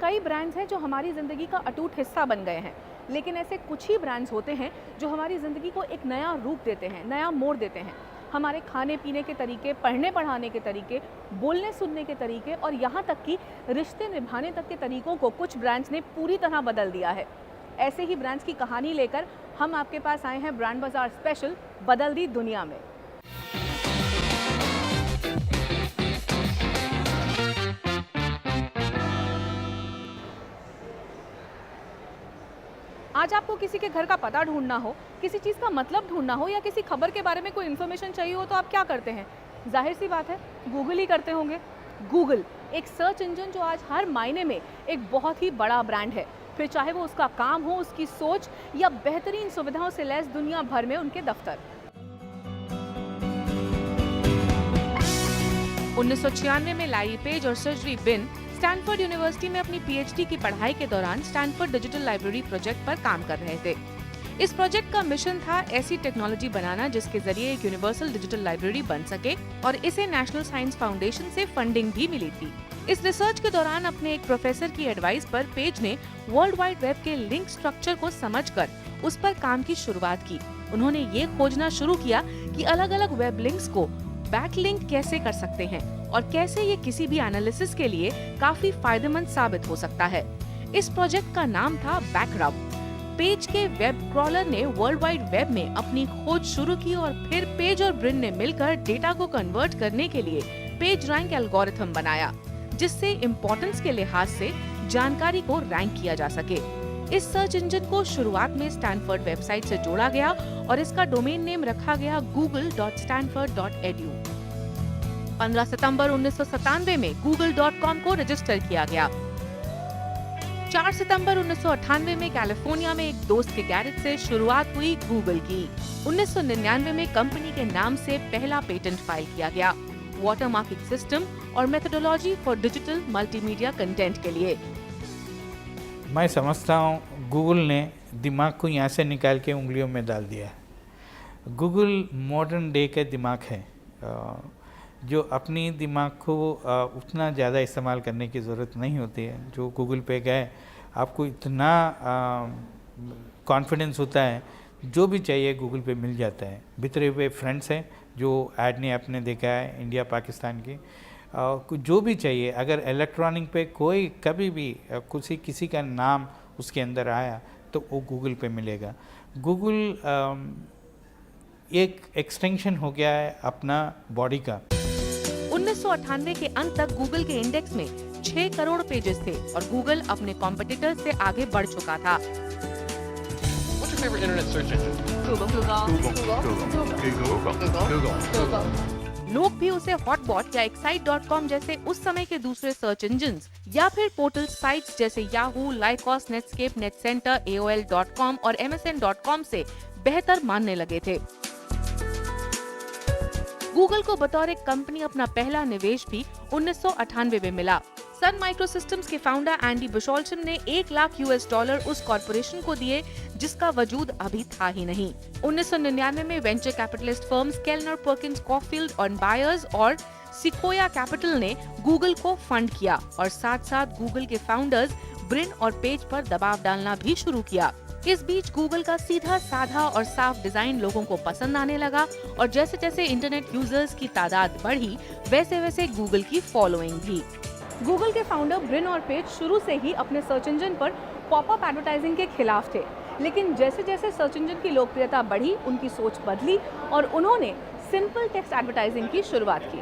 कई ब्रांड्स हैं जो हमारी ज़िंदगी का अटूट हिस्सा बन गए हैं, लेकिन ऐसे कुछ ही ब्रांड्स होते हैं जो हमारी ज़िंदगी को एक नया रूप देते हैं, नया मोड़ देते हैं। हमारे खाने पीने के तरीके, पढ़ने पढ़ाने के तरीके, बोलने सुनने के तरीके और यहाँ तक कि रिश्ते निभाने तक के तरीकों को कुछ ब्रांड्स ने पूरी तरह बदल दिया है। ऐसे ही ब्रांड्स की कहानी लेकर हम आपके पास आए हैं ब्रांड बाजार स्पेशल बदल दी दुनिया में। आज आपको किसी के घर का पता ढूंढना हो, किसी चीज़ का मतलब ढूंढना हो या किसी खबर के बारे में कोई इन्फॉर्मेशन चाहिए हो तो आप क्या करते हैं? जाहिर सी बात है, गूगल ही करते होंगे। गूगल एक सर्च इंजन जो आज हर मायने में एक बहुत ही बड़ा ब्रांड है, फिर चाहे वो उसका काम हो, उसकी सोच या बेहतरीन सुविधाओं से लैस दुनिया भर में उनके दफ्तर। 1996 में लैरी पेज और सर्जरी बिन स्टैनफोर्ड यूनिवर्सिटी में अपनी पीएचडी की पढ़ाई के दौरान स्टैनफोर्ड डिजिटल लाइब्रेरी प्रोजेक्ट पर काम कर रहे थे। इस प्रोजेक्ट का मिशन था ऐसी टेक्नोलॉजी बनाना जिसके जरिए एक यूनिवर्सल डिजिटल लाइब्रेरी बन सके और इसे नेशनल साइंस फाउंडेशन से फंडिंग भी मिली थी। इस रिसर्च के दौरान अपने एक प्रोफेसर की एडवाइस पर पेज ने वर्ल्ड वाइड वेब के लिंक स्ट्रक्चर को समझकर उस पर काम की शुरुआत की। उन्होंने ये खोजना शुरू किया कि अलग अलग वेब लिंक्स को बैकलिंक कैसे कर सकते हैं और कैसे ये किसी भी एनालिसिस के लिए काफी फायदेमंद साबित हो सकता है। इस प्रोजेक्ट का नाम था बैकरब। पेज के वेब क्रॉलर ने वर्ल्ड वाइड वेब में अपनी खोज शुरू की और फिर पेज और ब्रिन ने मिलकर डेटा को कन्वर्ट करने के लिए पेज रैंक एल्गोरिथम बनाया, जिससे इम्पोर्टेंस के लिहाज से जानकारी को रैंक किया जा सके। इस सर्च इंजन को शुरुआत में स्टैनफोर्ड वेबसाइट से जोड़ा गया और इसका डोमेन नेम रखा गया google.stanford.edu। 15 सितंबर 1997 में google.com को रजिस्टर किया गया। 4 सितंबर 1998 में कैलिफोर्निया में एक दोस्त के गैरेज से शुरुआत हुई गूगल की। 1999 में कंपनी के नाम से पहला पेटेंट फाइल किया गया, वाटरमार्किंग सिस्टम और methodology for digital multimedia content के लिए। मैं समझता हूँ गूगल ने दिमाग को यहाँ से निकाल के उंगलियों में डाल दिया है। गूगल मॉडर्न डे का दिमाग है, जो अपनी दिमाग को उतना ज़्यादा इस्तेमाल करने की ज़रूरत नहीं होती है। जो गूगल पे गए आपको इतना कॉन्फिडेंस होता है, जो भी चाहिए गूगल पे मिल जाता है। बितरे हुए फ्रेंड्स हैं जो ऐड ने आपने देखा है इंडिया पाकिस्तान की, जो भी चाहिए अगर इलेक्ट्रॉनिक पे कोई कभी भी किसी का नाम उसके अंदर आया तो वो गूगल पे मिलेगा। गूगल एक एक्सटेंशन हो गया है अपना बॉडी का। 1998 के अंत तक गूगल के इंडेक्स में 6 करोड़ पेजेस थे और गूगल अपने कॉम्पिटिटर से आगे बढ़ चुका था। What's your favorite internet search engine? Google. लोग भी उसे हॉटबॉट या excite.com जैसे उस समय के दूसरे सर्च इंजिन्स या फिर पोर्टल साइट्स जैसे याहू, लाइकॉस, नेटस्केप, नेटसेंटर, AOL.com और MSN.com से बेहतर मानने लगे थे। गूगल को बतौर एक कंपनी अपना पहला निवेश भी 1998 में मिला। सन माइक्रोसिस्टम्स के फाउंडर एंडी बिशोल्चम ने $1 लाख उस कॉर्पोरेशन को दिए जिसका वजूद अभी था ही नहीं। 1999 में वेंचर कैपिटलिस्ट फर्म्स केल्नर पर्किंस कॉफील्ड और बायर्स और सिकोया कैपिटल ने गूगल को फंड किया और साथ साथ गूगल के फाउंडर्स ब्रिन और पेज पर दबाव डालना भी शुरू किया। इस बीच गूगल का सीधा साधा और साफ डिजाइन लोगों को पसंद आने लगा और जैसे जैसे इंटरनेट यूजर्स की तादाद बढ़ी वैसे वैसे गूगल की फॉलोइंग भी। गूगल के फाउंडर ब्रिन और पेज शुरू से ही अपने सर्च इंजन पर पॉपअप एडवर्टाइजिंग के खिलाफ थे, लेकिन जैसे जैसे सर्च इंजन की लोकप्रियता बढ़ी उनकी सोच बदली और उन्होंने सिंपल टेक्स्ट एडवर्टाइजिंग की शुरुआत की।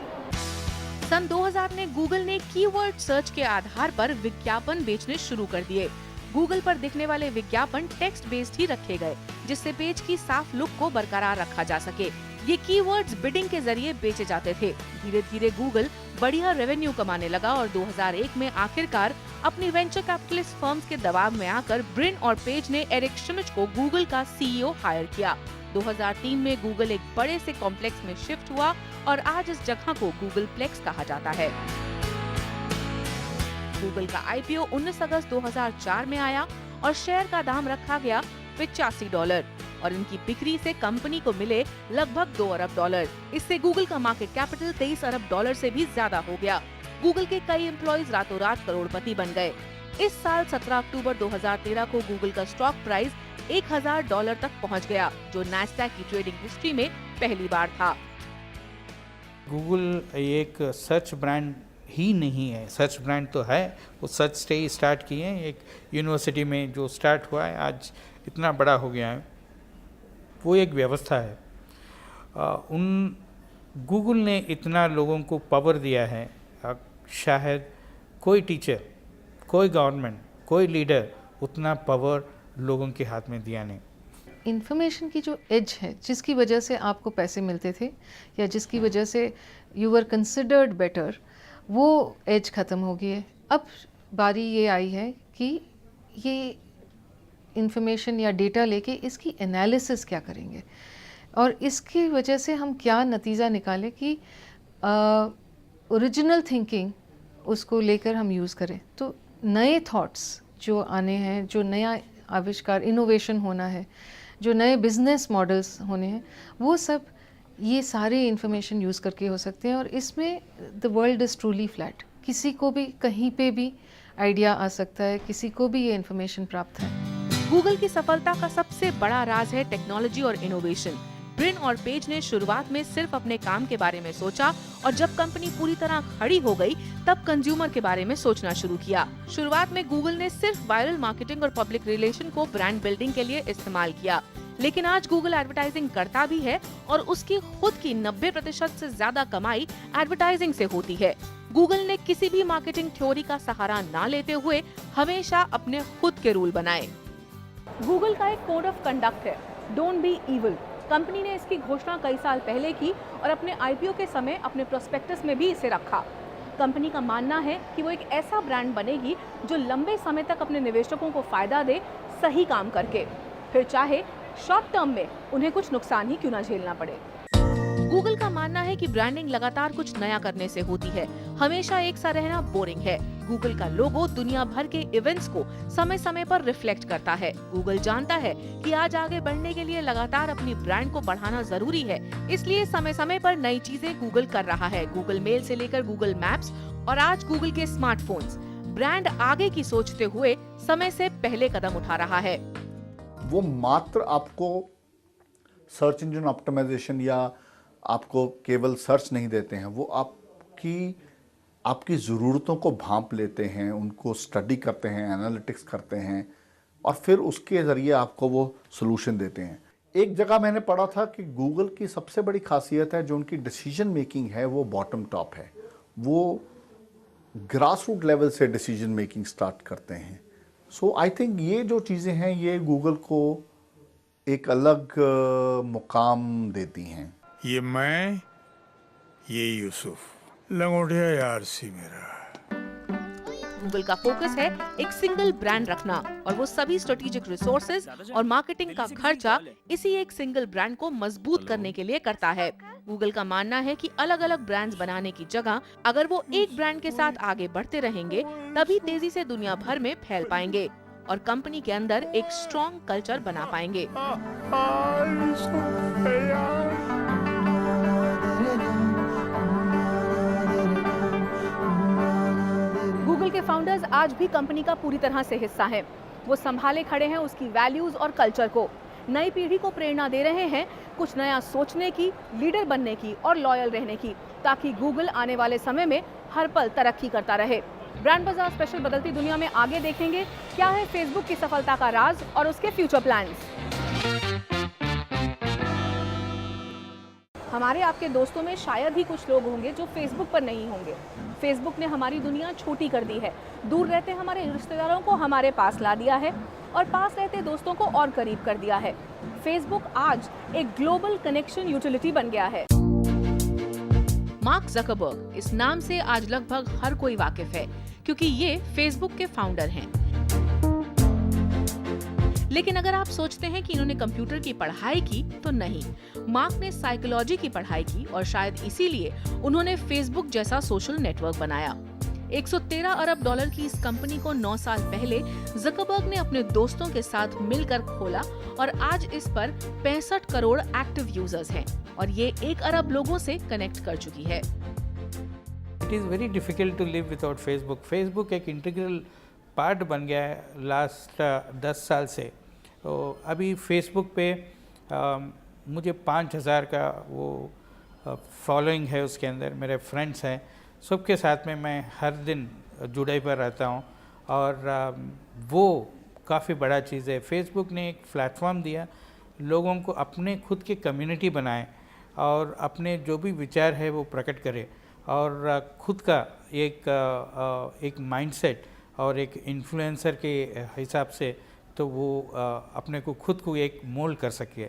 सन 2000 में गूगल ने कीवर्ड सर्च के आधार पर विज्ञापन बेचने शुरू कर दिए। गूगल पर दिखने वाले विज्ञापन टेक्स्ट बेस्ड ही रखे गए, जिससे पेज की साफ लुक को बरकरार रखा जा सके। ये कीवर्ड्स बिडिंग के जरिए बेचे जाते थे। धीरे धीरे गूगल बढ़िया रेवेन्यू कमाने लगा और 2001 में आखिरकार अपनी वेंचर कैपिटलिस्ट फर्म्स के दबाव में आकर ब्रिन और पेज ने एरिक श्मिड्ट को गूगल का CEO हायर किया। 2003 में गूगल एक बड़े से कॉम्प्लेक्स में शिफ्ट हुआ और आज इस जगह को गूगल प्लेक्स कहा जाता है। गूगल का IPO 19 अगस्त 2004 में आया और शेयर का दाम रखा गया $85 और इनकी बिक्री से कंपनी को मिले लगभग $2 अरब। इससे गूगल का मार्केट कैपिटल $23 अरब से भी ज्यादा हो गया। गूगल के कई एम्प्लॉइज रातों रात करोड़पति बन गए। इस साल 17 अक्टूबर 2013 को गूगल का स्टॉक प्राइस $1000 तक पहुंच गया, जो नैस्डैक की ट्रेडिंग हिस्ट्री में पहली बार था। गूगल एक सर्च ब्रांड ही नहीं है, सर्च ब्रांड तो है, वो सर्च से ही स्टार्ट किए हैं। एक यूनिवर्सिटी में जो स्टार्ट हुआ है आज इतना बड़ा हो गया है, वो एक व्यवस्था है। उन गूगल ने इतना लोगों को पावर दिया है, शायद कोई टीचर, कोई गवर्नमेंट, कोई लीडर उतना पावर लोगों के हाथ में दिया नहीं। इन्फॉर्मेशन की जो एज है, जिसकी वजह से आपको पैसे मिलते थे या जिसकी वजह से यू वर कंसिडर्ड बेटर, वो एज ख़त्म हो गई है। अब बारी ये आई है कि ये इन्फॉर्मेशन या डेटा लेके इसकी एनालिसिस क्या करेंगे और इसकी वजह से हम क्या नतीजा निकालें कि ओरिजिनल थिंकिंग उसको लेकर हम यूज़ करें। तो नए थॉट्स जो आने हैं, जो नया आविष्कार, इनोवेशन होना है, जो नए बिजनेस मॉडल्स होने हैं, वो सब ये सारे इंफॉर्मेशन यूज़ करके हो सकते हैं। और इसमें the world is truly flat, किसी को भी कहीं पे भी आइडिया आ सकता है, किसी को भी ये इंफॉर्मेशन प्राप्त है। गूगल की सफलता का सबसे बड़ा राज है टेक्नोलॉजी और इनोवेशन। ब्रिन और पेज ने शुरुआत में सिर्फ अपने काम के बारे में सोचा और जब कंपनी पूरी तरह खड़ी हो गई तब कंज्यूमर के बारे में सोचना शुरू किया। शुरुआत में गूगल ने सिर्फ वायरल मार्केटिंग और पब्लिक रिलेशन को ब्रांड बिल्डिंग के लिए इस्तेमाल किया, लेकिन आज गूगल एडवर्टाइजिंग करता भी है और उसकी खुद की 90% से ज्यादा कमाई एडवर्टाइजिंग से होती है। गूगल ने किसी भी मार्केटिंग थ्योरी का सहारा ना लेते हुए हमेशा अपने खुद के रूल बनाए। गूगल का एक कोड ऑफ कंडक्ट है, डोंट बी इविल। कंपनी ने इसकी घोषणा कई साल पहले की और अपने आईपीओ के समय अपने प्रोस्पेक्टस में भी इसे रखा। कंपनी का मानना है कि वो एक ऐसा ब्रांड बनेगी जो लंबे समय तक अपने निवेशकों को फायदा दे, सही काम करके, फिर चाहे शॉर्ट टर्म में उन्हें कुछ नुकसान ही क्यों ना झेलना पड़े। गूगल का मानना है कि ब्रांडिंग लगातार कुछ नया करने से होती है, हमेशा एक सा रहना बोरिंग है। गूगल का लोगो दुनिया भर के इवेंट्स को समय समय पर रिफ्लेक्ट करता है। गूगल जानता है कि आज आगे बढ़ने के लिए लगातार अपनी ब्रांड को बढ़ाना जरूरी है, इसलिए समय समय पर नई चीजें गूगल कर रहा है। गूगल मेल से लेकर गूगल मैप्स और आज गूगल के स्मार्टफोन्स, ब्रांड आगे की सोचते हुए समय से पहले कदम उठा रहा है। वो मात्र आपको सर्च इंजन ऑप्टिमाइजेशन या आपको केवल सर्च नहीं देते हैं, वो आपकी ज़रूरतों को भांप लेते हैं, उनको स्टडी करते हैं, एनालिटिक्स करते हैं और फिर उसके ज़रिए आपको वो सॉल्यूशन देते हैं। एक जगह मैंने पढ़ा था कि गूगल की सबसे बड़ी खासियत है, जो उनकी डिसीजन मेकिंग है वो बॉटम टॉप है, वो ग्रास रूट लेवल से डिसीजन मेकिंग स्टार्ट करते हैं। सो आई थिंक ये जो चीज़ें हैं ये गूगल को एक अलग मुकाम देती हैं। ये मैं, ये यूसुफ, लंगोटिया यार सी मेरा। गूगल का फोकस है एक सिंगल ब्रांड रखना और वो सभी स्ट्रेटेजिक रिसोर्सेज और मार्केटिंग का खर्चा इसी एक सिंगल ब्रांड को मजबूत करने के लिए करता है। गूगल का मानना है कि अलग अलग ब्रांड्स बनाने की जगह अगर वो एक ब्रांड के साथ आगे बढ़ते रहेंगे तभी तेजी से दुनिया भर में फैल पाएंगे और कंपनी के अंदर एक स्ट्रॉन्ग कल्चर बना पाएंगे। गूगल के फाउंडर्स आज भी कंपनी का पूरी तरह से हिस्सा हैं। वो संभाले खड़े हैं उसकी वैल्यूज और कल्चर को, नई पीढ़ी को प्रेरणा दे रहे हैं कुछ नया सोचने की, लीडर बनने की और लॉयल रहने की, ताकि गूगल आने वाले समय में हर पल तरक्की करता रहे। ब्रांड बाजार स्पेशल बदलती दुनिया में आगे देखेंगे क्या है फेसबुक की सफलता का राज और उसके फ्यूचर प्लान्स। हमारे आपके दोस्तों में शायद ही कुछ लोग होंगे जो फेसबुक पर नहीं होंगे। फेसबुक ने हमारी दुनिया छोटी कर दी है, दूर रहते हमारे रिश्तेदारों को हमारे पास ला दिया है और पास रहते दोस्तों को और करीब कर दिया है। फेसबुक आज एक ग्लोबल कनेक्शन यूटिलिटी बन गया है। मार्क ज़करबर्ग, इस नाम से आज लगभग हर कोई वाकिफ है क्योंकि ये फेसबुक के फाउंडर हैं। लेकिन अगर आप सोचते हैं कि इन्होंने कंप्यूटर की पढ़ाई की, तो नहीं, मार्क ने साइकोलॉजी की पढ़ाई की और शायद इसीलिए उन्होंने फेसबुक जैसा सोशल नेटवर्क बनाया। $113 अरब की इस कंपनी को 9 साल पहले ज़करबर्ग ने अपने दोस्तों के साथ मिलकर खोला और आज इस पर 65 करोड़ एक्टिव यूजर्स हैं और ये 1 अरब लोगों से कनेक्ट कर चुकी है। It is very difficult to live without Facebook. Facebook एक इंटीग्रल पार्ट बन गया है लास्ट 10 साल से। तो अभी फेसबुक पे मुझे 5000 का वो फॉलोइंग है, उसके अंदर मेरे फ्रेंड्स हैं, सबके साथ में मैं हर दिन जुड़े पर रहता हूँ और वो काफ़ी बड़ा चीज़ है। फेसबुक ने एक प्लेटफॉर्म दिया, लोगों को अपने खुद की कम्युनिटी बनाए और अपने जो भी विचार है वो प्रकट करे और खुद का एक माइंडसेट और एक इन्फ्लुएंसर के हिसाब से तो वो अपने को खुद को एक मोल्ड कर सके।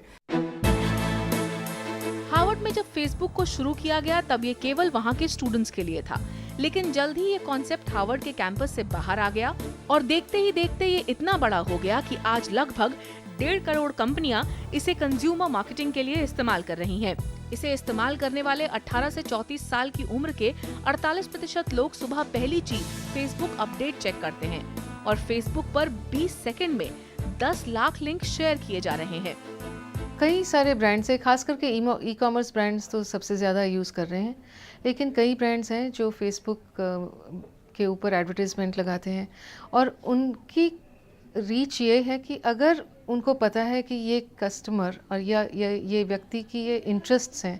हार्वर्ड में जब फेसबुक को शुरू किया गया तब ये केवल वहाँ के स्टूडेंट्स के लिए था, लेकिन जल्द ही ये कॉन्सेप्ट हार्वर्ड के कैंपस से बाहर आ गया और देखते ही देखते ये इतना बड़ा हो गया कि आज लगभग 1.5 करोड़ कंपनियां इसे कंज्यूमर मार्केटिंग के लिए इस्तेमाल कर रही हैं। इसे इस्तेमाल करने वाले 18 से 34 साल की उम्र के 48% लोग सुबह पहली चीज फेसबुक अपडेट चेक करते हैं और फेसबुक पर 20 सेकंड में 10 लाख लिंक शेयर किए जा रहे हैं। कई सारे ब्रांड्स हैं, खास करके ई कॉमर्स ब्रांड्स तो सबसे ज़्यादा यूज़ कर रहे हैं, लेकिन कई ब्रांड्स हैं जो फेसबुक के ऊपर एडवर्टाइजमेंट लगाते हैं और उनकी रीच ये है कि अगर उनको पता है कि ये कस्टमर और या ये व्यक्ति की ये इंटरेस्ट्स हैं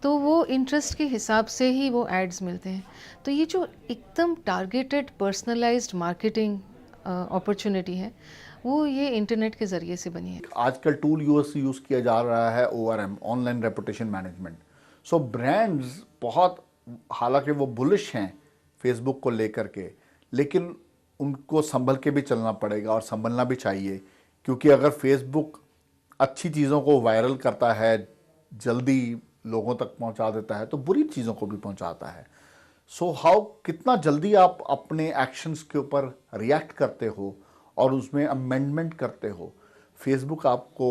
तो वो इंटरेस्ट के हिसाब से ही वो एड्स मिलते हैं। तो ये जो एकदम टारगेटेड पर्सनलाइज्ड मार्केटिंग अपॉर्चुनिटी है वो ये इंटरनेट के ज़रिए से बनी है। आजकल टूल यूज़ किया जा रहा है ORM, ऑनलाइन रेपुटेशन मैनेजमेंट। सो ब्रांड्स बहुत, हालांकि वो बुलिश हैं फेसबुक को लेकर के, लेकिन उनको संभल के भी चलना पड़ेगा और संभलना भी चाहिए, क्योंकि अगर फेसबुक अच्छी चीज़ों को वायरल करता है, जल्दी लोगों तक पहुंचा देता है, तो बुरी चीज़ों को भी पहुंचाता है। सो कितना जल्दी आप अपने एक्शंस के ऊपर रिएक्ट करते हो और उसमें अमेंडमेंट करते हो, फेसबुक आपको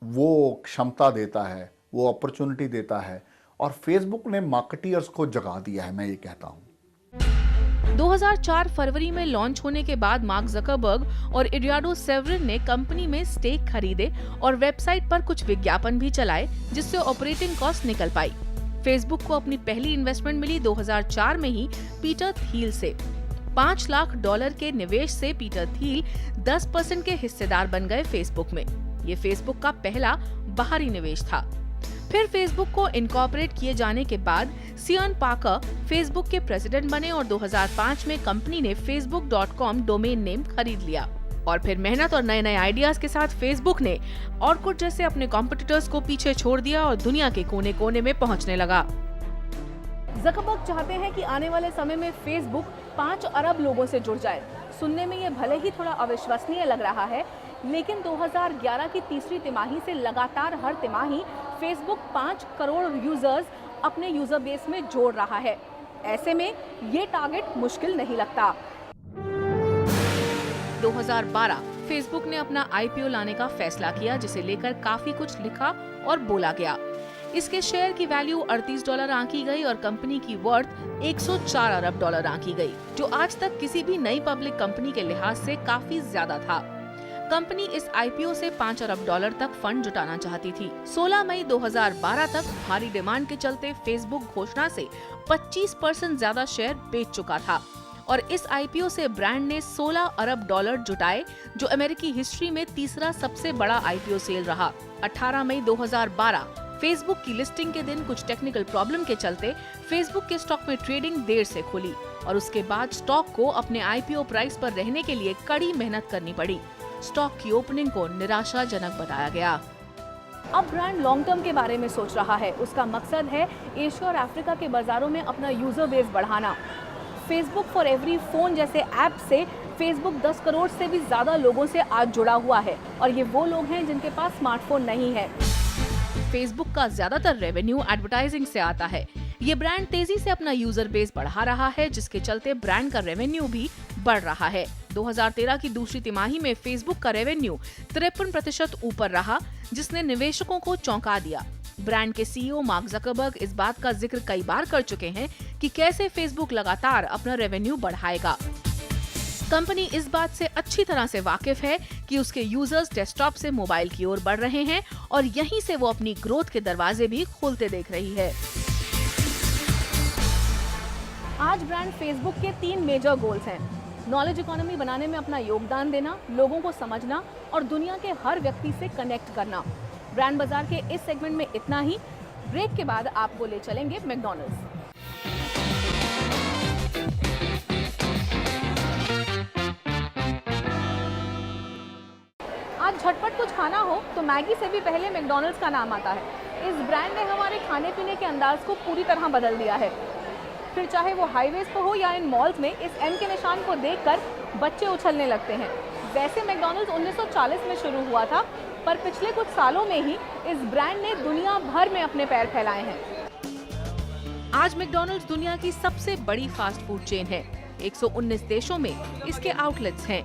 वो क्षमता देता है, वो अपॉर्चुनिटी देता है और फेसबुक ने मार्केटियर्स को जगा दिया है, मैं ये कहता हूँ। 2004 फरवरी में लॉन्च होने के बाद मार्क जकरबर्ग और एडुआर्डो सेवरिन ने कंपनी में स्टेक खरीदे और वेबसाइट पर कुछ विज्ञापन भी चलाए, जिससे ऑपरेटिंग कॉस्ट निकल पाई। फेसबुक को अपनी पहली इन्वेस्टमेंट मिली 2004 में ही पीटर थील से। $5 लाख के निवेश से पीटर थील 10% के हिस्सेदार बन गए फेसबुक में। ये फेसबुक का पहला बाहरी निवेश था। फिर फेसबुक को इनकॉर्पोरेट किए जाने के बाद सियन पार्कर फेसबुक के प्रेसिडेंट बने और 2005 में कंपनी ने facebook.com डोमेन नेम खरीद लिया। और फिर मेहनत और नए नए आइडियाज के साथ फेसबुक ने ऑर्कुट जैसे अपने कॉम्पिटिटर्स को पीछे छोड़ दिया और दुनिया के कोने कोने में पहुंचने लगा। जकरबर्ग चाहते हैं कि आने वाले समय में फेसबुक 5 अरब लोगों से जुड़ जाए। सुनने में ये भले ही थोड़ा अविश्वसनीय लग रहा है, लेकिन 2011 की तीसरी तिमाही से लगातार हर तिमाही फेसबुक 5 करोड़ यूजर्स अपने यूजर बेस में जोड़ रहा है। ऐसे में ये टारगेट मुश्किल नहीं लगता। 2012 फेसबुक ने अपना IPO लाने का फैसला किया, जिसे लेकर काफी कुछ लिखा और बोला गया। इसके शेयर की वैल्यू $38 आंकी गई और कंपनी की वर्थ $104 अरब आंकी गई, जो आज तक किसी भी नई पब्लिक कंपनी के लिहाज से काफी ज्यादा था। कंपनी इस IPO से $5 अरब तक फंड जुटाना चाहती थी। 16 मई 2012 तक भारी डिमांड के चलते फेसबुक घोषणा से 25% ज्यादा शेयर बेच चुका था और इस IPO से ब्रांड ने $16 अरब जुटाए, जो अमेरिकी हिस्ट्री में तीसरा सबसे बड़ा IPO सेल रहा। 18 मई 2012 फेसबुक की लिस्टिंग के दिन कुछ टेक्निकल प्रॉब्लम के चलते फेसबुक के स्टॉक में ट्रेडिंग देर से खुली और उसके बाद स्टॉक को अपने IPO प्राइस पर रहने के लिए कड़ी मेहनत करनी पड़ी। स्टॉक की ओपनिंग को निराशाजनक बताया गया। अब ब्रांड लॉन्ग टर्म के बारे में सोच रहा है। उसका मकसद है एशिया और अफ्रीका के बाजारों में अपना यूजर बेस बढ़ाना। फेसबुक फॉर एवरी फोन जैसे ऐप से फेसबुक 10 करोड़ से भी ज्यादा लोगों से आज जुड़ा हुआ है और ये वो लोग हैं जिनके पास स्मार्टफोन नहीं है। फेसबुक का ज्यादातर रेवेन्यू एडवर्टाइजिंग से आता है। ये ब्रांड तेजी से अपना यूजर बेस बढ़ा रहा है, जिसके चलते ब्रांड का रेवेन्यू भी बढ़ रहा है। 2013 की दूसरी तिमाही में फेसबुक का रेवेन्यू 53% ऊपर रहा, जिसने निवेशकों को चौंका दिया। ब्रांड के CEO मार्क जकरबर्ग इस बात का जिक्र कई बार कर चुके हैं कि कैसे फेसबुक लगातार अपना रेवेन्यू बढ़ाएगा। कंपनी इस बात से अच्छी तरह से वाकिफ है कि उसके यूजर्स डेस्कटॉप से मोबाइल की ओर बढ़ रहे हैं और यहीं से वो अपनी ग्रोथ के दरवाजे भी खोलते देख रही है। आज ब्रांड फेसबुक के 3 मेजर गोल्स हैं। नॉलेज इकोनॉमी बनाने में अपना योगदान देना, लोगों को समझना और दुनिया के हर व्यक्ति से कनेक्ट करना। ब्रांड बाजार के इस सेगमेंट में इतना ही। ब्रेक के बाद आपको ले चलेंगे मैकडॉनल्ड्स। आज झटपट कुछ खाना हो तो मैगी से भी पहले मैकडॉनल्ड्स का नाम आता है। इस ब्रांड ने हमारे खाने पीने के अंदाज को पूरी तरह बदल दिया है। फिर चाहे वो हाईवेज पर हो या इन मॉल्स में, इस एम के निशान को देखकर बच्चे उछलने लगते हैं। वैसे मैकडॉनल्ड्स 1940 में शुरू हुआ था, पर पिछले कुछ सालों में ही इस ब्रांड ने दुनिया भर में अपने पैर फैलाए हैं। आज मैकडॉनल्ड्स दुनिया की सबसे बड़ी फास्ट फूड चेन है। 119 देशों में इसके आउटलेट्स हैं।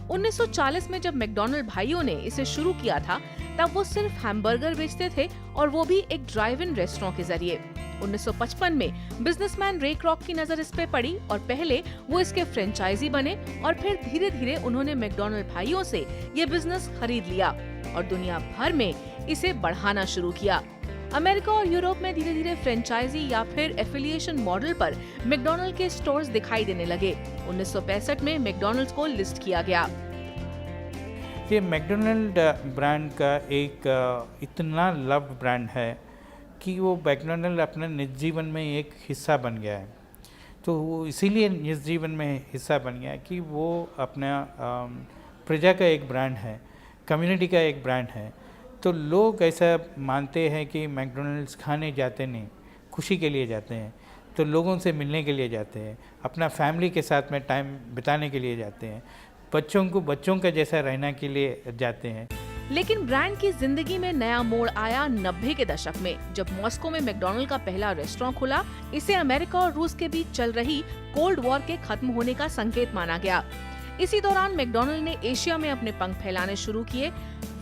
1940 में जब मैकडॉनल्ड भाइयों ने इसे शुरू किया था, तब वो सिर्फ हैमबर्गर बेचते थे, और वो भी एक ड्राइव इन रेस्टोरेंट के जरिए। 1955 में बिजनेसमैन रे क्रॉक की नजर इस पे पड़ी और पहले वो इसके फ्रेंचाइजी बने, और फिर धीरे धीरे उन्होंने मैकडॉनल्ड भाइयों से ये बिजनेस खरीद लिया और दुनिया भर में इसे बढ़ाना शुरू किया। अमेरिका और यूरोप में धीरे धीरे फ्रेंचाइजी या फिर एफिलिएशन मॉडल पर मैकडॉनल्ड के स्टोर्स दिखाई देने लगे। 1965 में मैकडॉनल्ड्स को लिस्ट किया गया। ये मैकडॉनल्ड ब्रांड का एक इतना लव ब्रांड है कि वो मैकडॉनल्ड अपने निज जीवन में एक हिस्सा बन गया है। तो वो इसीलिए निज जीवन में हिस्सा बन गया है कि वो अपना प्रजा का एक ब्रांड है, कम्युनिटी का एक ब्रांड है। तो लोग ऐसा मानते हैं कि मैकडॉनल्ड्स खाने जाते नहीं, खुशी के लिए जाते हैं, तो लोगों से मिलने के लिए जाते हैं, अपना फैमिली के साथ में टाइम बिताने के लिए जाते हैं, बच्चों का जैसा रहने के लिए जाते हैं। लेकिन ब्रांड की जिंदगी में नया मोड़ आया 90 के दशक में, जब मॉस्को में मैकडॉनल्ड का पहला रेस्टोरेंट खुला। इसे अमेरिका और रूस के बीच चल रही कोल्ड वॉर के खत्म होने का संकेत माना गया। इसी दौरान मैकडॉनल्ड ने एशिया में अपने पंख फैलाने शुरू किए।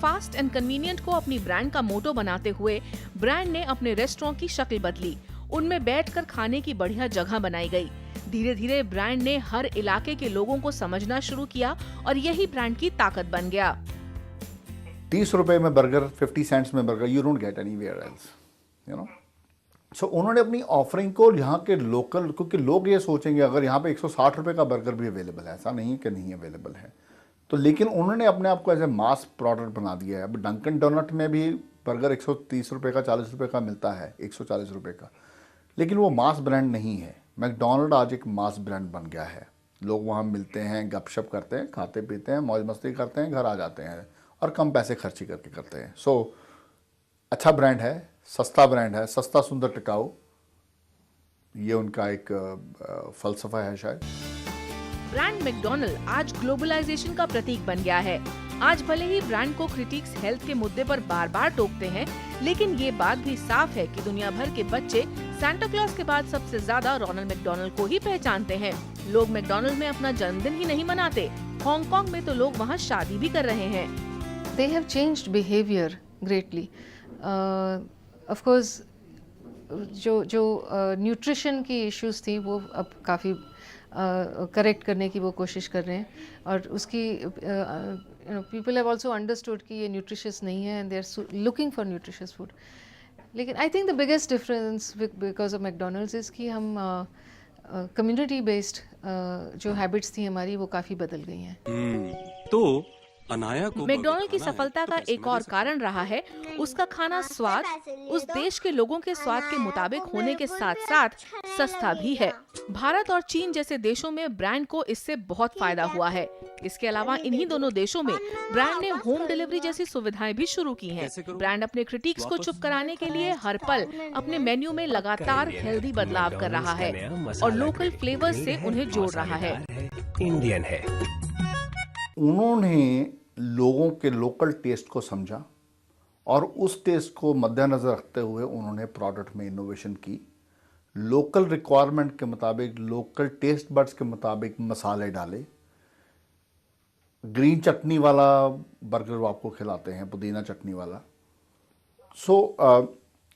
फास्ट एंड कन्वीनियंट को अपनी ब्रांड का मोटो बनाते हुए ब्रांड ने अपने रेस्टोरेंट की शक्ल बदली। उनमें बैठकर खाने की बढ़िया जगह बनाई गई। धीरे धीरे ब्रांड ने हर इलाके के लोगों को समझना शुरू किया और यही ब्रांड की ताकत बन गया। 30 रुपए में बर्गर, 50 सेंट्स में burger, you don't get anywhere else, you know. So उन्होंने अपनी ऑफरिंग को यहाँ के लोकल, क्योंकि लोग ये सोचेंगे अगर यहाँ पे 160 रुपए का बर्गर भी अवेलेबल है, ऐसा नहीं कि नहीं अवेलेबल है, तो लेकिन उन्होंने अपने आप को एज ए मास प्रोडक्ट बना दिया है। अब डंकन डोनट में भी बर्गर 130 रुपए का, 40 रुपए का मिलता है, 140 रुपए का, लेकिन वो मास ब्रांड नहीं है। मैकडॉनल्ड आज एक मास ब्रांड बन गया है। लोग वहाँ मिलते हैं, गपशप करते हैं, खाते पीते हैं, मौज मस्ती करते हैं, घर आ जाते हैं और कम पैसे खर्ची करके करते हैं। सो अच्छा ब्रांड है, सस्ता ब्रांड है, सस्ता सुंदर टिकाऊ, ये उनका एक फलसफा है शायद। ब्रांड मैकडॉनल्ड आज ग्लोबलाइजेशन का प्रतीक बन गया है। आज भले ही ब्रांड को क्रिटिक्स हेल्थ के मुद्दे पर बार बार टोकते हैं, लेकिन ये बात भी साफ है कि दुनिया भर के बच्चे सांता क्लॉज के बाद सबसे ज्यादा रोनाल्ड मैकडॉनल्ड को ही पहचानते हैं। लोग मैकडॉनल्ड में अपना जन्मदिन ही नहीं मनाते, हांगकांग में तो लोग वहाँ शादी भी कर रहे हैं। They have changed behavior greatly. Of course, जो न्यूट्रिशन की इश्यूज थी वो अब काफ़ी करेक्ट करने की वो कोशिश कर रहे हैं, और उसकी पीपल हैव आल्सो अंडरस्टूड कि ये न्यूट्रिशियस नहीं है and they are looking for nutritious food. लेकिन I think the biggest difference because of McDonald's is कि हम कम्युनिटी बेस्ड जो हैबिट्स थी हमारी वो काफ़ी बदल गई हैं। तो अनाया को मैकडॉनल्ड की सफलता का एक और कारण रहा है उसका खाना स्वाद उस देश के लोगों के स्वाद के मुताबिक होने के साथ साथ सस्ता भी है। भारत और चीन जैसे देशों में ब्रांड को इससे बहुत फायदा हुआ है। इसके अलावा इन्हीं दोनों देशों में ब्रांड ने होम डिलीवरी जैसी सुविधाएं भी शुरू की हैं। ब्रांड अपने क्रिटिक्स को चुप कराने के लिए हर पल अपने मेन्यू में लगातार हेल्दी बदलाव कर रहा है और लोकल फ्लेवर्स से उन्हें जोड़ रहा है। इंडियन है। उन्होंने लोगों के लोकल टेस्ट को समझा और उस टेस्ट को मद्देनजर रखते हुए उन्होंने प्रोडक्ट में इनोवेशन की। लोकल रिक्वायरमेंट के मुताबिक, लोकल टेस्ट बड्स के मुताबिक मसाले डाले। ग्रीन चटनी वाला बर्गर वो आपको खिलाते हैं, पुदीना चटनी वाला।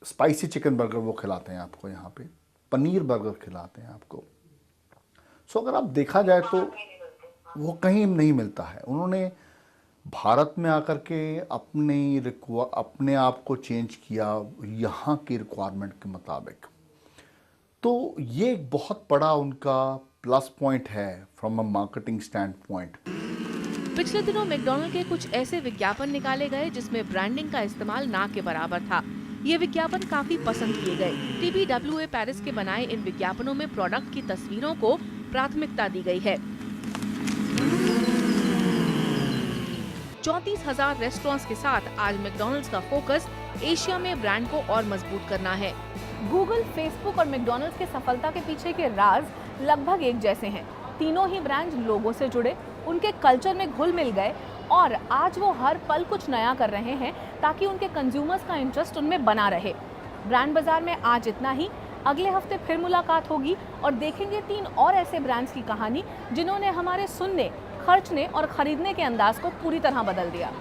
स्पाइसी चिकन बर्गर वो खिलाते हैं आपको यहाँ पे, पनीर बर्गर खिलाते हैं आपको। अगर आप देखा जाए तो वो कहीं नहीं मिलता है। उन्होंने भारत में आकर के अपने आप को चेंज किया यहाँ की रिक्वायरमेंट के मुताबिक। तो ये एक बहुत बड़ा उनका प्लस पॉइंट है from a marketing stand point. पिछले दिनों मैकडॉनल्ड के कुछ ऐसे विज्ञापन निकाले गए जिसमें ब्रांडिंग का इस्तेमाल ना के बराबर था। ये विज्ञापन काफी पसंद किए गए। TBWA पेरिस के बनाए इन विज्ञापनों में प्रोडक्ट की तस्वीरों को प्राथमिकता दी गई है। 34,000 रेस्टोरेंट्स के साथ आज मैकडॉनल्ड्स का फोकस एशिया में ब्रांड को और मजबूत करना है। गूगल, फेसबुक और मैकडॉनल्ड्स की सफलता के पीछे के राज लगभग एक जैसे हैं। तीनों ही ब्रांड्स लोगों से जुड़े, उनके कल्चर में घुल मिल गए और आज वो हर पल कुछ नया कर रहे हैं ताकि उनके कंज्यूमर्स का इंटरेस्ट उनमें बना रहे। ब्रांड बाजार में आज इतना ही। अगले हफ्ते फिर मुलाकात होगी और देखेंगे 3 और ऐसे ब्रांड्स की कहानी जिन्होंने हमारे सुनने, खर्चने और खरीदने के अंदाज को पूरी तरह बदल दिया।